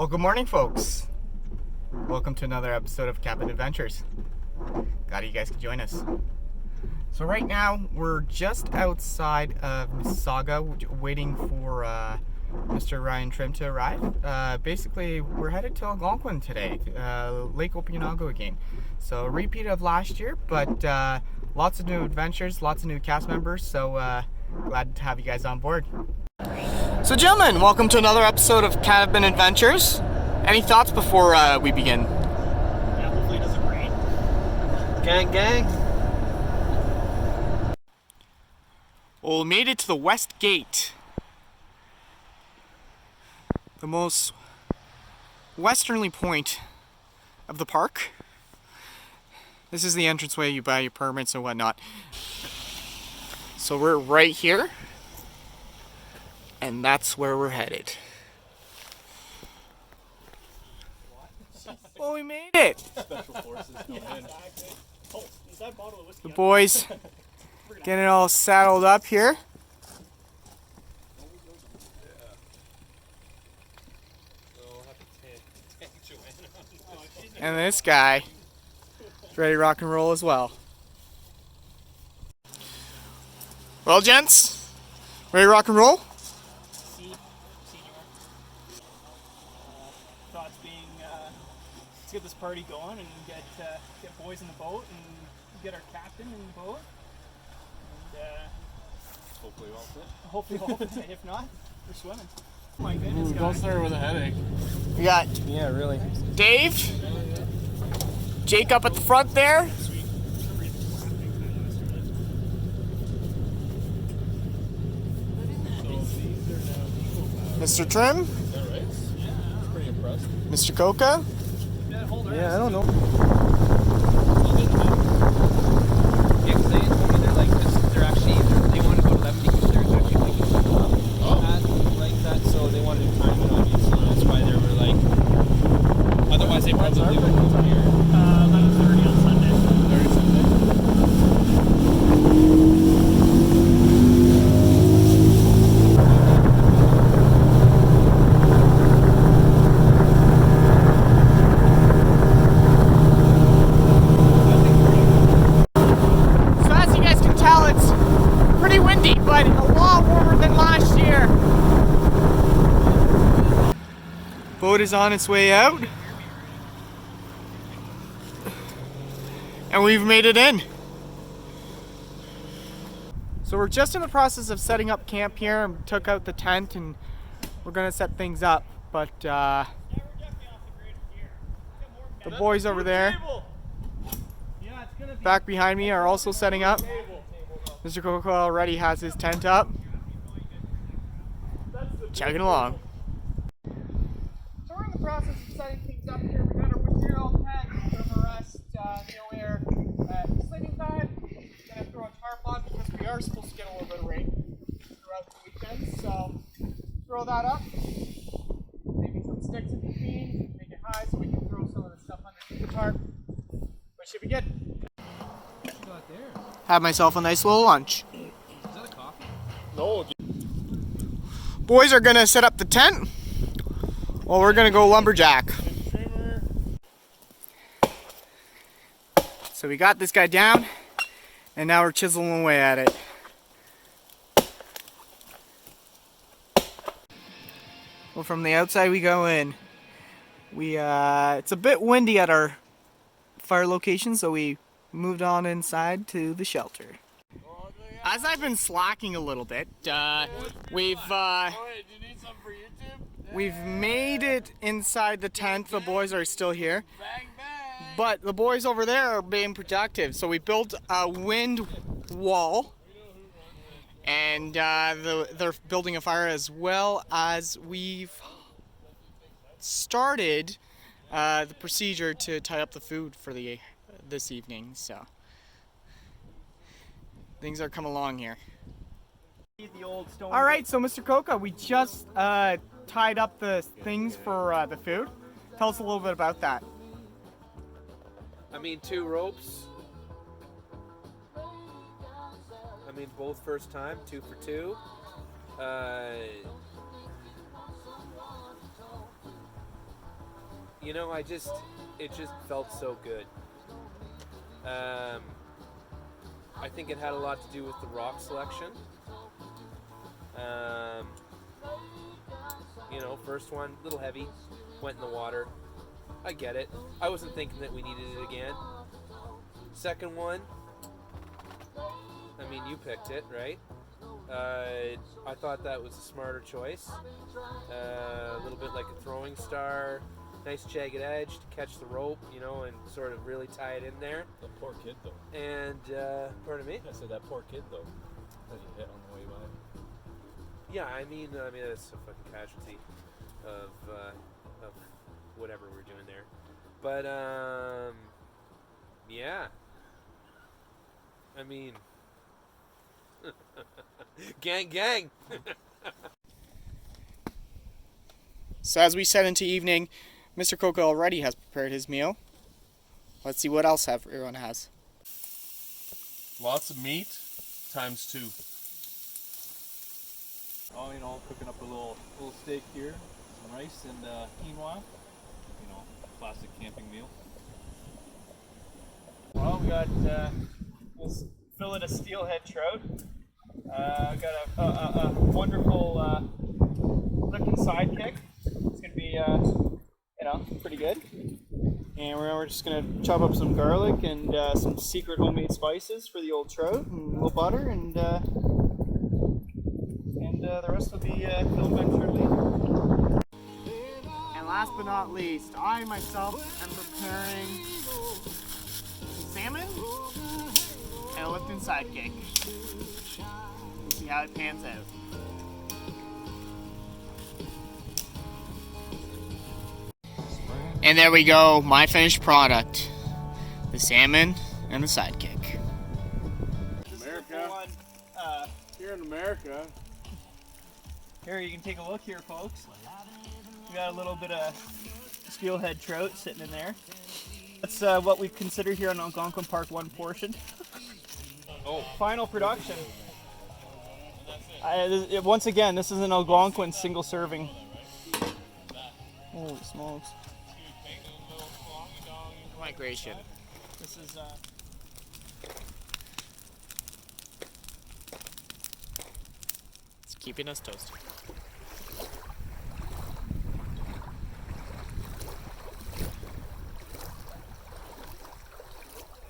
Well, good morning, folks. Welcome to another episode of Cabin Adventures. Glad you guys could join us. So right now, we're just outside of Mississauga, waiting for Mr. Ryan Trim to arrive. Basically, we're headed to Algonquin today, Lake Okanagan again. So a repeat of last year, but lots of new adventures, lots of new cast members, so glad to have you guys on board. So gentlemen, welcome to another episode of Cabin Adventures. Any thoughts before we begin? Yeah, hopefully it doesn't rain. Gang, gang. Well, we made it to the West Gate. The most westerly point of the park. This is the entranceway, you buy your permits and whatnot. So we're right here. And that's where we're headed. Well, we made it! Special forces coming in. Oh, is that bottle of whiskey? The boys getting all saddled up here. And this guy is ready to rock and roll as well. Well, gents, ready to rock and roll? Thoughts being, let's get this party going and get boys in the boat and get our captain in the boat. And Hopefully all fit. hopefully all fit. If not, we're swimming. Oh my goodness, Don't guys. start with a headache. We got Yeah, really. Dave, Jake up at the front there. Mr. Trim, Is that right? Yeah. I'm pretty impressed. Mr. Coca. Yeah, I don't know. Yeah, because they told me they're like this. They're actually they want to go to lefty because there's actually like a path like that, so they wanted to time it on you. So that's why they were like. Otherwise, they probably would come here. 11:30 on Sunday. 30 Sunday. So as you guys can tell, it's pretty windy, but a lot warmer than last year. Boat is on its way out. And we've made it in. So we're just in the process of setting up camp here and took out the tent and we're gonna set things up. But the boys over there, back behind me, are also setting up. Mr. Coco already has his tent up. Chugging along. So we're in the process of setting things up here. We got our material tent, bit of a rest, no air, sleeping pad. Gonna throw a tarp on because we are supposed to get a little bit of rain throughout the weekend. So throw that up. Maybe some sticks in between, make it high so we can throw some of the stuff underneath the tarp. But should be good. Have myself a nice little lunch. Is that a coffee? No. Boys are gonna set up the tent. Well, we're gonna go lumberjack. So we got this guy down, and now we're chiseling away at it. Well, from the outside we go in. It's a bit windy at our fire location, so we moved on inside to the shelter. As I've been slacking a little bit, we've made it inside the tent. The boys are still here, but the boys over there are being productive. So we built a wind wall, and they're building a fire, as well as we've started the procedure to tie up the food for this evening. So things are coming along here. All right, so Mr. Coca, we just tied up the things for the food. Tell us a little bit about that. I mean, 2 ropes. I mean, both first time, 2 for 2. You know, it just felt so good. I think it had a lot to do with the rock selection. You know, first one, a little heavy, went in the water. I get it. I wasn't thinking that we needed it again. Second one, I mean, you picked it, right? I thought that was a smarter choice. A little bit like a throwing star, nice jagged edge to catch the rope, you know, and sort of really tie it in there. The poor kid, though. And, pardon me? I said that poor kid, though, that you hit on the way by. Yeah, I mean, that's a fucking casualty of whatever we're doing there. But, yeah. I mean, gang. So as we set into evening, Mr. Coco already has prepared his meal. Let's see what else everyone has. Lots of meat, times 2. Oh, you know, cooking up a little steak here, some rice and quinoa. You know, classic camping meal. Well, we got we'll fillet of steelhead trout. Got a wonderful looking sidekick. It's gonna be you know, pretty good. And we're just gonna chop up some garlic and some secret homemade spices for the old trout, and a little butter, and the rest will be filmed back shortly. And last but not least, I myself am preparing some salmon and a Lipton sidekick. We'll see how it pans out. And there we go, my finished product. The salmon and the sidekick. America. Here in America. Here, you can take a look here, folks. We got a little bit of steelhead trout sitting in there. That's what we consider here on Algonquin Park one portion. Oh. Final production. Once again, this is an Algonquin single serving. Holy smokes. Migration. This is It's keeping us toasted.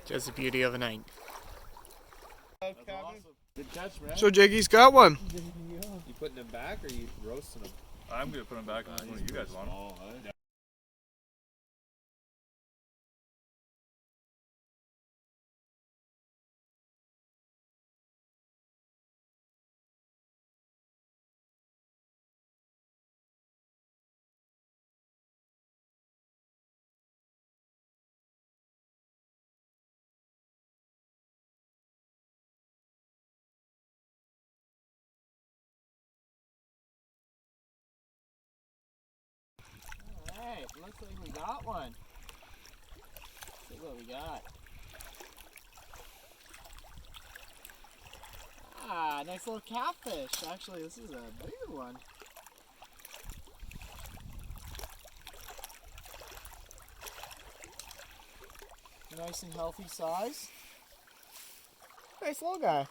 Just the beauty of a night. Good catch, man. So Jakey's got one. You putting them back or you roasting them? I'm gonna put him back on one of you guys want. Yeah. Alright, looks like we got one. See what we got. Ah, nice little catfish. Actually, this is a bigger one. Nice and healthy size. Nice little guy.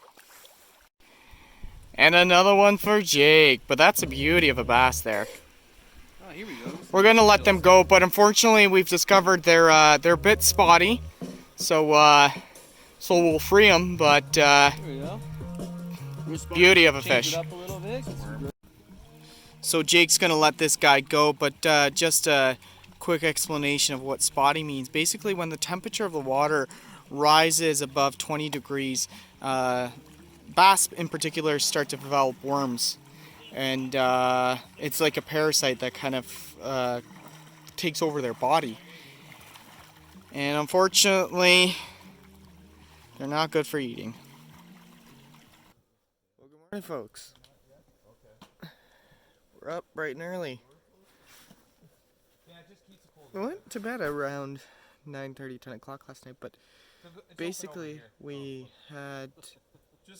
And another one for Jake, but that's the beauty of a bass there. Oh, here we go. We're gonna let them go, but unfortunately we've discovered they're a bit spotty, so we'll free them. But Here we go. beauty of a Change fish. it up a little bit. So Jake's gonna let this guy go, but just a quick explanation of what spotty means. Basically, when the temperature of the water rises above 20 degrees, bass in particular start to develop worms. And it's like a parasite that kind of takes over their body. And unfortunately, they're not good for eating. Well, good morning, folks. We're up bright and early. We went to bed around 9:30, 10 o'clock last night, but basically we had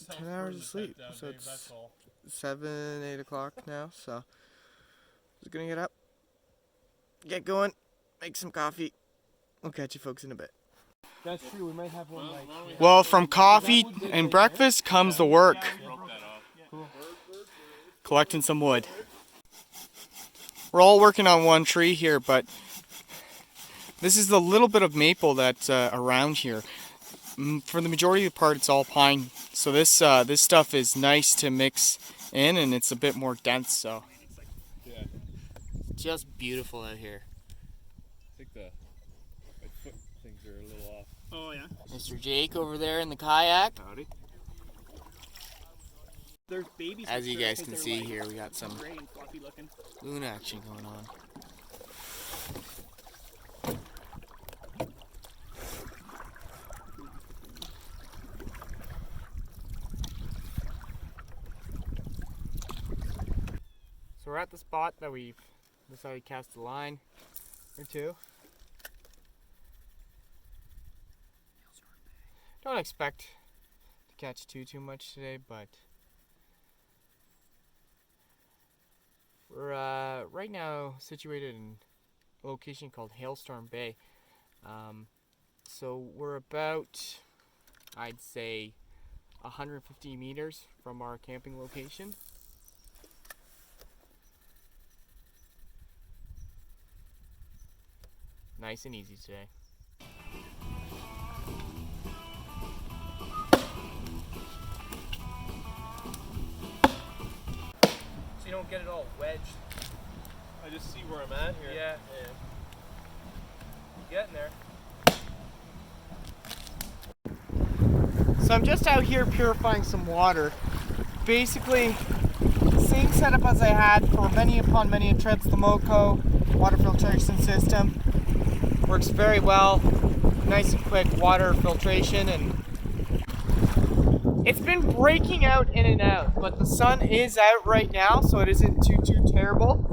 10 hours of sleep, so it's 7, 8 o'clock now, so just gonna get up, get going, make some coffee. We'll catch you folks in a bit. That's true. We might have one like. Well, from coffee and breakfast comes the work. Collecting some wood. We're all working on one tree here, but this is the little bit of maple that's around here. For the majority of the part, it's all pine. So this stuff is nice to mix in, and it's a bit more dense. So just beautiful out here. I think my foot things are a little off. Oh yeah. Mr. Jake over there in the kayak. Howdy. There's babies. As you guys can see here, we got some gray and fluffy looking. loon action going on. So we're at the spot that we've decided to cast a line or two. Don't expect to catch too much today, but we're right now situated in a location called Hailstorm Bay. So we're about, I'd say, 150 meters from our camping location. Nice and easy today. So you don't get it all wedged. I just see where I'm at here. Yeah. Getting there. So I'm just out here purifying some water. Basically, same setup as I had for many upon many trips. The Moco water filtration system works very well. Nice and quick water filtration, and it's been breaking out in and out, but the sun is out right now, so it isn't too terrible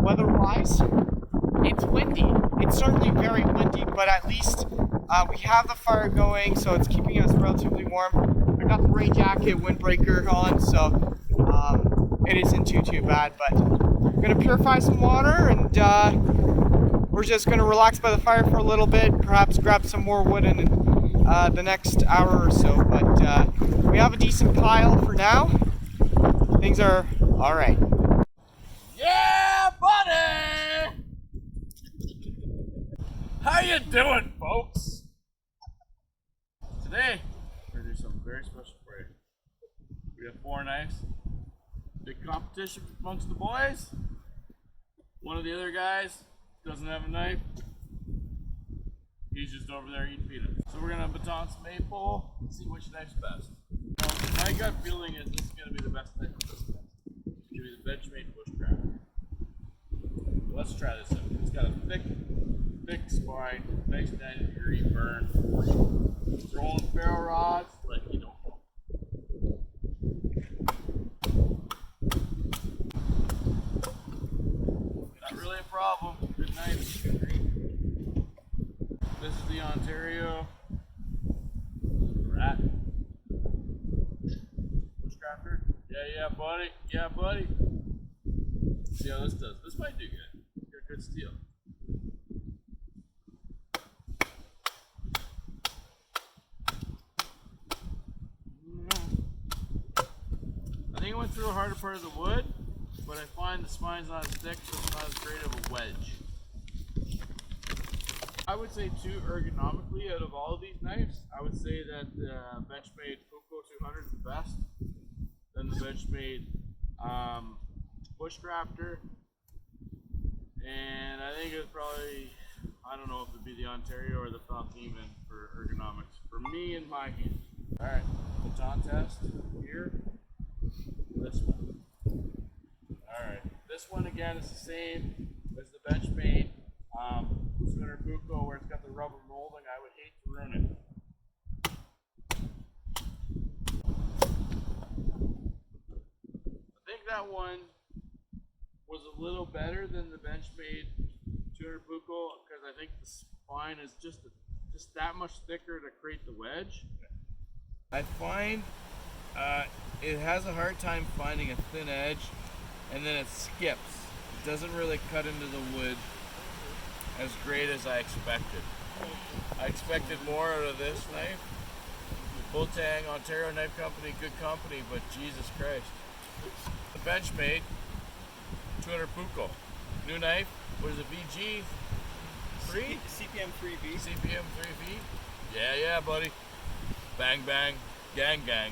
weather-wise. It's windy. It's certainly very windy, but at least we have the fire going, so it's keeping us relatively warm. I got the rain jacket, windbreaker on, so it isn't too bad. But I'm gonna purify some water, and we're just gonna relax by the fire for a little bit. Perhaps grab some more wood in the next hour or so. But we have a decent pile for now. Things are all right. Yeah, buddy! How you doing, folks? Today, we're gonna do something very special for you. We have 4 knives. Big competition amongst the boys. One of the other guys doesn't have a knife. He's just over there eating peanuts. So we're gonna baton some maple and see which knife's best. Now, my gut feeling is this is gonna be the best knife for this test. It's gonna be the Benchmade bushcraft. Let's try this out. It's got a thick spine, nice 90-degree burn. Throwing ferro rods like you don't know. Not really a problem. Good knife. This is the Ontario Rat Bushcrafter. Yeah, buddy. Yeah, buddy. See how this does. This might do good. Got good steel. I think I went through a harder part of the wood, but I find the spine's not as thick, so it's not as great of a wedge. I would say too, ergonomically, out of all of these knives, I would say that the Benchmade Puko 200 is the best. Then the Benchmade Bushcrafter, and I think it's probably, I don't know if it'd be the Ontario or the Falcon for ergonomics, for me in my hand. Alright, baton test here, this one. Alright, this one again is the same as the Benchmade 200 Puko, where it's got the rubber molding. I would hate to ruin it. I think that one was a little better than the Benchmade 200 Puko because I think the spine is just that much thicker to create the wedge. I find it has a hard time finding a thin edge, and then it skips. It doesn't really cut into the wood as great as I expected. I expected more out of this knife. Bulltang, Ontario Knife Company, good company, but Jesus Christ. The Benchmade 200 Puko. New knife, what is it, VG? 3? CPM 3V. CPM 3V? Yeah, buddy. Bang, bang, gang, gang.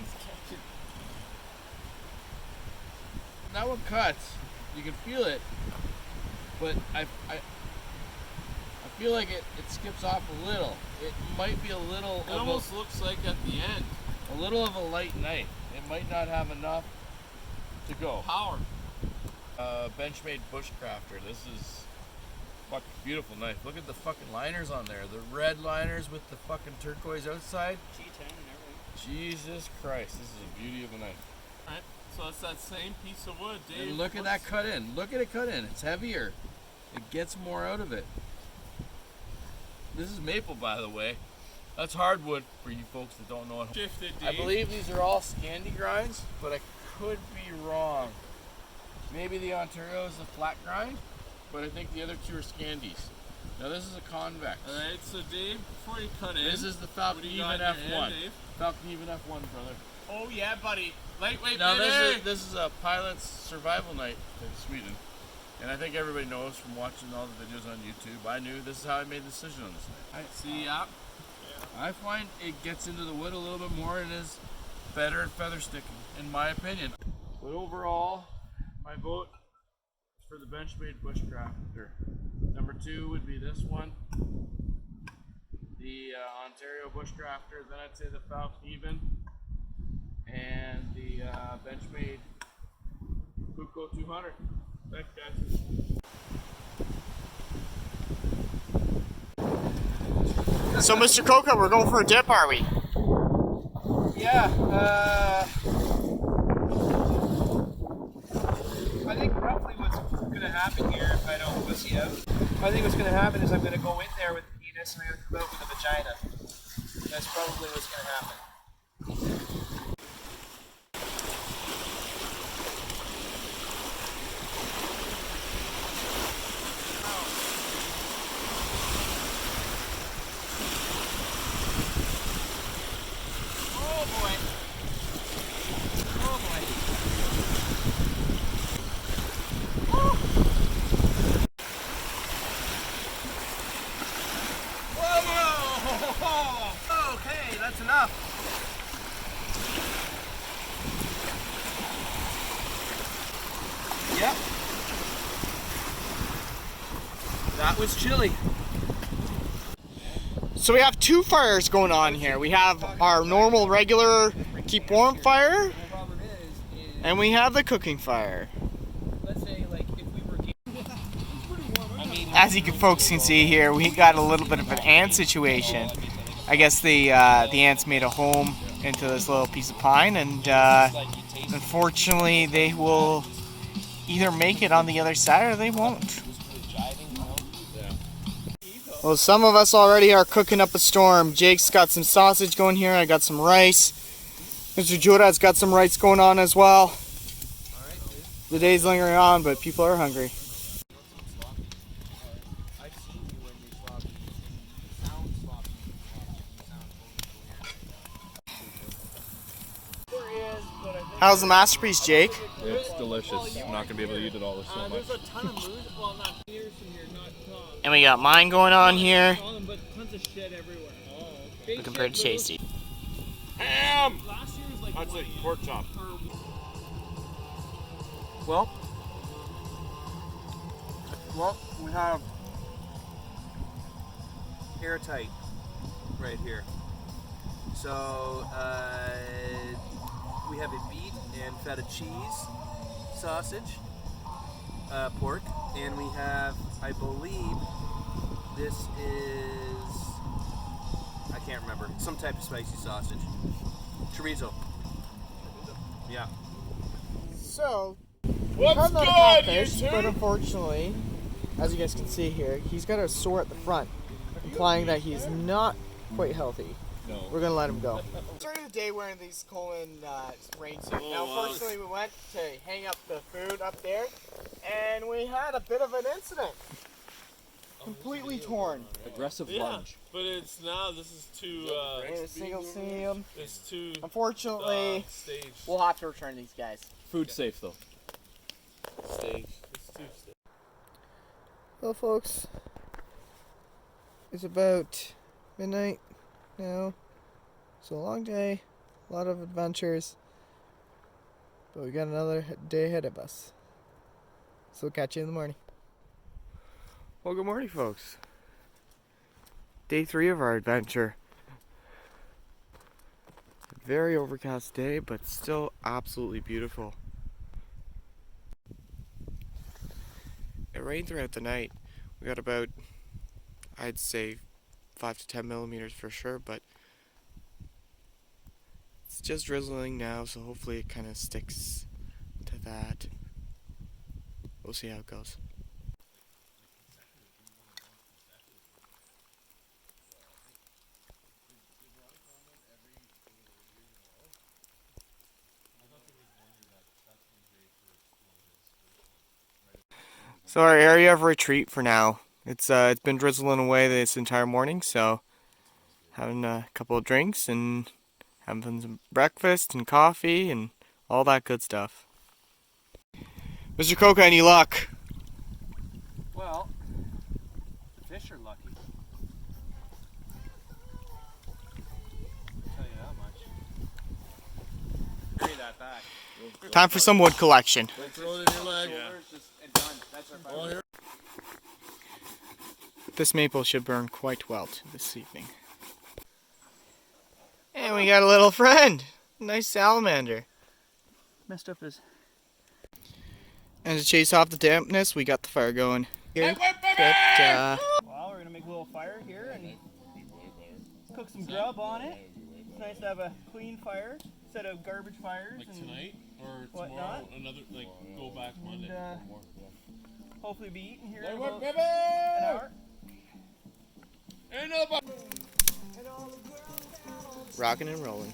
That one cuts. You can feel it, but I feel like it skips off a little. It might be a little. It almost looks like at the end. A little of a light knife. It might not have enough to go. Power. Benchmade Bushcrafter. This is fucking beautiful knife. Look at the fucking liners on there. The red liners with the fucking turquoise outside. G10 and everything. Jesus Christ, this is a beauty of a knife. Alright, so it's that same piece of wood, Dave. And look at that cut in. Look at it cut in. It's heavier. It gets more out of it. This is maple, by the way. That's hardwood for you folks that don't know it. Shifted, I Dave. believe these are all Scandi grinds, but I could be wrong. Maybe the Ontario is a flat grind, but I think the other two are Scandis. Now this is a convex. Alright, so Dave, before you cut in, This is the Falcon what do you Even got in your F1. hand, Dave? Falcon Even F1, brother. Oh yeah, buddy. Lightweight, Now baby! this is a pilot's survival night in Sweden. And I think everybody knows from watching all the videos on YouTube. I knew this is how I made the decision on this knife. See, yeah. I find it gets into the wood a little bit more and is better at feather sticking, in my opinion. But overall, my vote is for the Benchmade Bushcrafter. Number 2 would be this one, the Ontario Bushcrafter. Then I'd say the Falcon Even and the Benchmade Puko 200. Thanks, guys. So, Mr. Coca, we're going for a dip, are we? Yeah, I think roughly what's going to happen here, if I don't pussy out, I think what's going to happen is I'm going to go in there with the penis and I'm going to come out with a vagina. That's probably what's going to happen. Okay, that's enough. Yep. That was chilly. So we have two fires going on here. We have our normal, regular keep warm fire, and we have the cooking fire. Let's say, like, if we were As you folks can see here, we got a little bit of an ant situation. I guess the ants made a home into this little piece of pine, and unfortunately they will either make it on the other side or they won't. Well, some of us already are cooking up a storm. Jake's got some sausage going here. I got some rice. Mr. Jura's got some rice going on as well. The day's lingering on, but people are hungry. How's the masterpiece, Jake? It's delicious. I'm not going to be able to eat it all. There's so much. There's a ton of moose, well, not ears from here, not And we got mine going on here. but tons of shit everywhere. Oh, okay. Looking pretty tasty. Ham! Last year was like That's a pork chop. Well, We have airtight right here. So we have a beet and feta cheese sausage, pork, and we have, I believe, this is, I can't remember, some type of spicy sausage. Chorizo. Yeah. So, What's not a good, catfish, YouTube? but unfortunately, as you guys can see here, he's got a sore at the front, implying that he's not quite healthy. No. We're gonna let him go. Started the day wearing these Coleman rain suits. Now, unfortunately, we went to hang up the food up there, and we had a bit of an incident. completely torn. Aggressive Yeah, lunge. but it's now. This is too. A single seam. It's too. Unfortunately, Stage. we'll have to return these guys. Food safe though. Stage. It's too stage. Well, folks, it's about midnight now. It's a long day, a lot of adventures, but we got another day ahead of us. So we'll catch you in the morning. Well, good morning, folks. Day 3 of our adventure. Very overcast day, but still absolutely beautiful. It rained throughout the night. We got about, I'd say, 5 to 10 millimeters for sure, but it's just drizzling now, so hopefully it kind of sticks to that. We'll see how it goes. So our area of retreat for now, it's been drizzling away this entire morning, so having a couple of drinks and having some breakfast and coffee and all that good stuff. Mr. Coca, any luck? Well, the fish are lucky. I'll tell you that much. Carry that back. Time for some wood collection. Throw it in your leg. And done. That's our final. This maple should burn quite well this evening. And we got a little friend. Nice salamander. Messed up his. And to chase off the dampness, we got the fire going here. Well, we're gonna make a little fire here and cook some grub on it. It's nice to have a clean fire instead of garbage fires Like and tonight or tomorrow. whatnot. Another like go back Monday. Hopefully be eating here in Like about what, an hour. Ain't nobody. Rocking and rolling.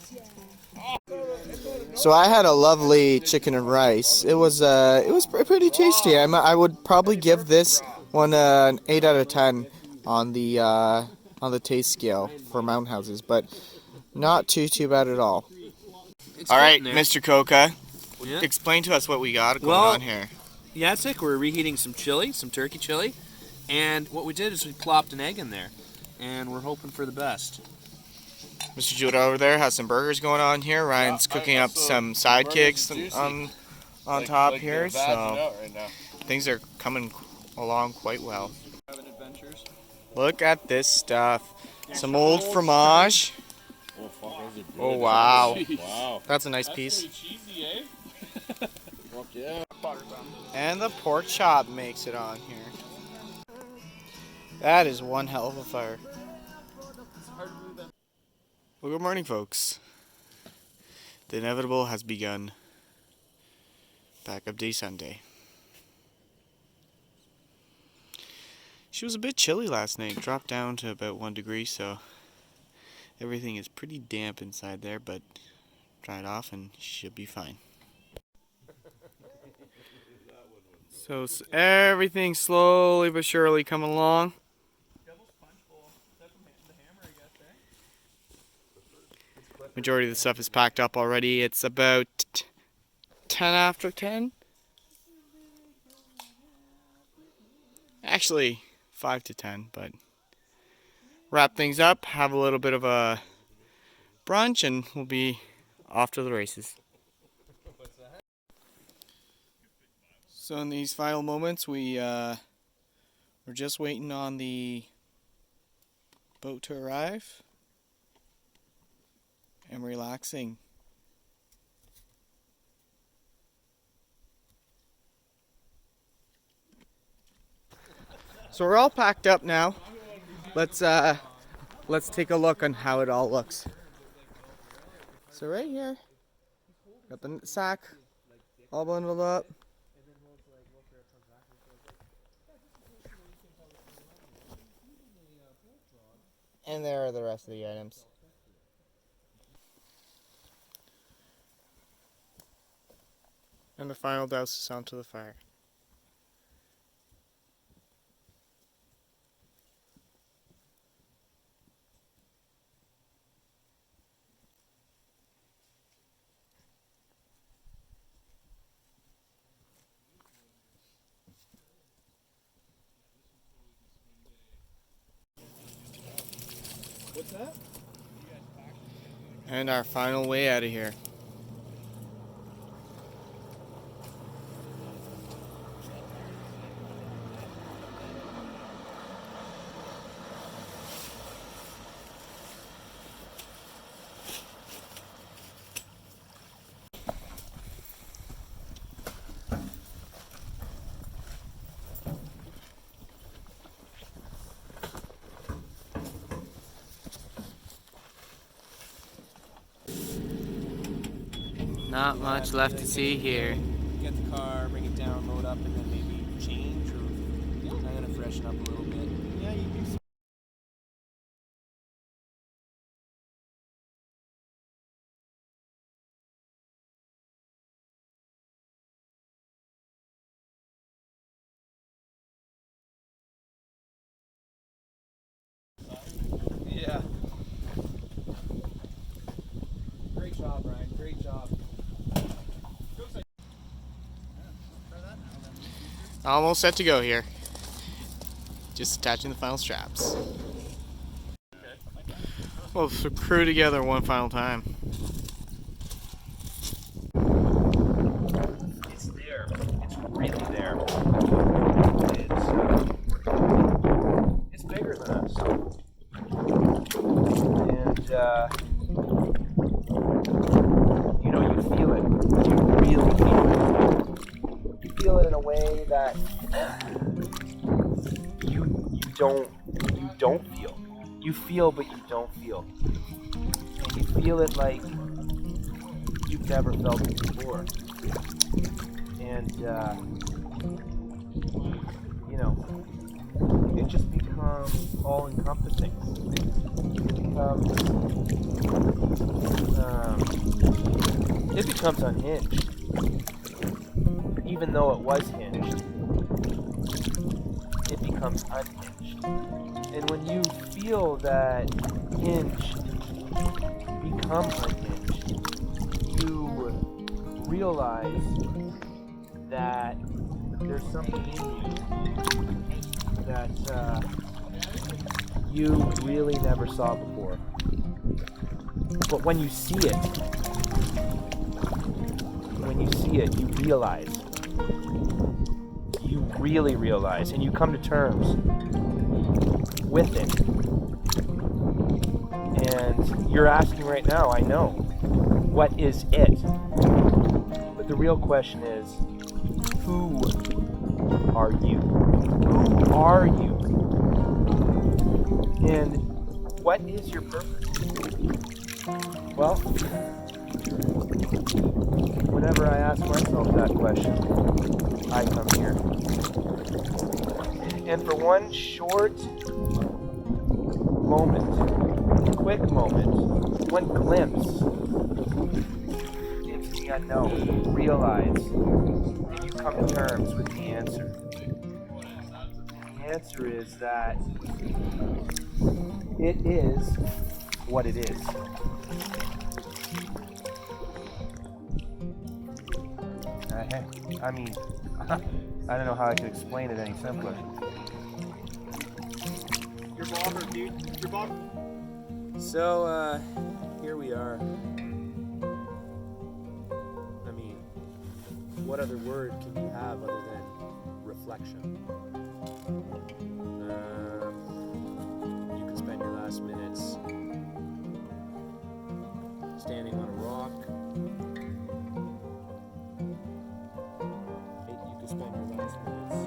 So I had a lovely chicken and rice. It was pretty tasty. I would probably give this one an 8 out of 10 on the taste scale for mountain houses, but not too bad at all. All right, Mr. Coca, Yeah. explain to us what we got going Well- on here. Yatsik, we're reheating some chili, some turkey chili, and what we did is we plopped an egg in there, and we're hoping for the best. Mr. Judah over there has some burgers going on here. Ryan's cooking up some sidekicks on top here, so right now. things are coming along quite well. Having adventures. Look at this stuff. Some old fromage. Oh, fuck, those are good. Oh, wow. Wow. That's a nice piece. Pretty cheesy, eh? Fuck yeah. And the pork chop makes it on here. That is one hell of a fire. Well, good morning, folks. The inevitable has begun. Backup day Sunday. She was a bit chilly last night. Dropped down to about 1 degree, so everything is pretty damp inside there, but dry it off and should be fine. So everything's slowly but surely coming along. Majority of the stuff is packed up already. It's about 10 after 10. Actually, 5 to 10, but wrap things up, have a little bit of a brunch, and we'll be off to the races. So in these final moments, we're just waiting on the boat to arrive and relaxing. So we're all packed up now. Let's take a look on how it all looks. So right here, got the sack all bundled up. And there are the rest of the items. And the final douse is onto the fire. And our final way out of here. Not much left to see here. Get the car, bring it down, load up, and then maybe change, or I'm gonna freshen up a little bit. Yeah, you do. Yeah. Great job, Ryan. Great job. Almost set to go here. Just attaching the final straps. We'll screw together one final time. It's there. It's really there. It's bigger than us. And you know, you feel it. You really feel it. You feel it in a way that you don't feel. You feel, but you don't feel. And you feel it like you've never felt it before. And you know, it just becomes all-encompassing. It becomes unhinged. Even though it was hinged, it becomes unhinged. And when you feel that hinge become unhinged, you realize that there's something in you that you really never saw before. But when you see it, you realize. You really realize, and you come to terms with it. And you're asking right now, I know, what is it? But the real question is, who are you? Who are you? And what is your purpose? Well, whenever I ask myself that question, I come here. And for one short moment, quick moment, one glimpse into the unknown, you realize and you come to terms with the answer. The answer is that it is what it is. I mean, I don't know how I could explain it any simpler. Your bobber, dude. Your bobber. So, here we are. I mean, what other word can you have other than reflection? You can spend your last minutes standing on a rock. You can spend your last minutes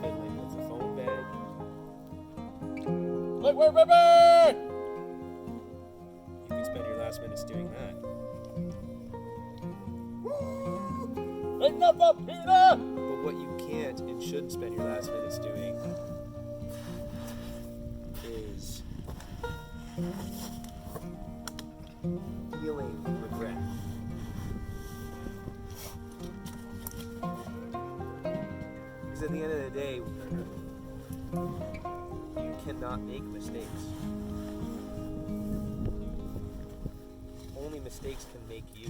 fiddling with a phone bag. Wait, baby! You can spend your last minutes doing that. Enough up, Peter! But what you can't and shouldn't spend your last minutes doing is feeling regret. Because at the end of the day, you cannot make mistakes. Only mistakes can make you.